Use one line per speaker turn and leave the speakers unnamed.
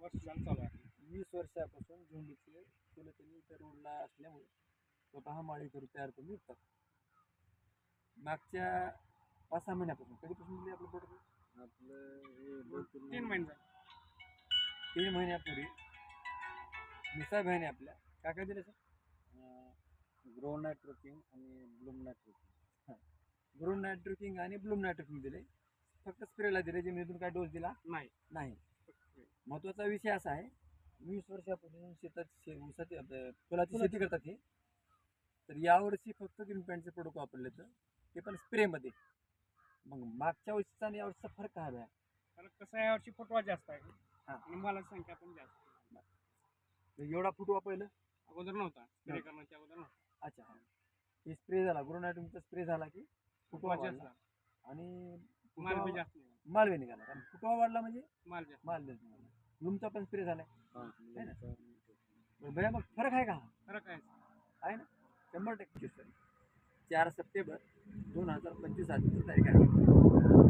वर्ष झालं चालू आहे.
20 वर्षापासून झेंडूचे फुलं त्यांनी इतर रोडला असल्यामुळे स्वतः माळी करून तयार करून विकतात. मागच्या 5-6 महिन्यापासून कधीपासून दिली आपलं प्रोडक्ट?
आपलं 3 महिने झाले.
3 महिन्यापूर्वी निसाब भाईने आपल्या काय काय दिलं सर?
ग्रो नायट्रोकिंग आणि ब्लूम नायट्रोकिंग.
ग्रो नायट्रोकिंग आणि ब्लूम नायट्रोकिंग दिले. फक्त स्प्रेला दिले, जमिनीतून काय डोस दिला नाही. महत्त्वाचा विषय असा आहे, 20 वर्षापासून ऊसाची फुलाची शेती करतात हे. तर यावर्षी फक्त ग्रीन पॅन्टचे प्रोडक्ट वापरले तर ते पण स्प्रेमध्ये. मग मागच्या वर्षीचा आणि यावर्षीचा फरक काय आहे?
फरक कसं आहे, यावर्षी फुटवा जास्त आहे
हां.
आणि मालाची संख्या पण जास्त आहे.
एवढा फुटवा पहिलं
अगोदर नव्हता, स्प्रे करण्याच्या अगोदर नव्हता.
अच्छा. हे स्प्रे झाला, ग्रोनायटोमचा स्प्रे झाला की फुटवा
जास्त
वाढला आणि
माल बी जास्त नाही,
मालवे निघाला. कारण फुटवा वाढला म्हणजे
माल जास्त.
माल निघाला. ब्लूमचा पण स्प्रे झालाय.
हां.
भैया मग फरक आहे का?
फरक आहे.
आहे ना, 100% सर. 4 सप्टेंबर 2025 आजची तारीख आहे.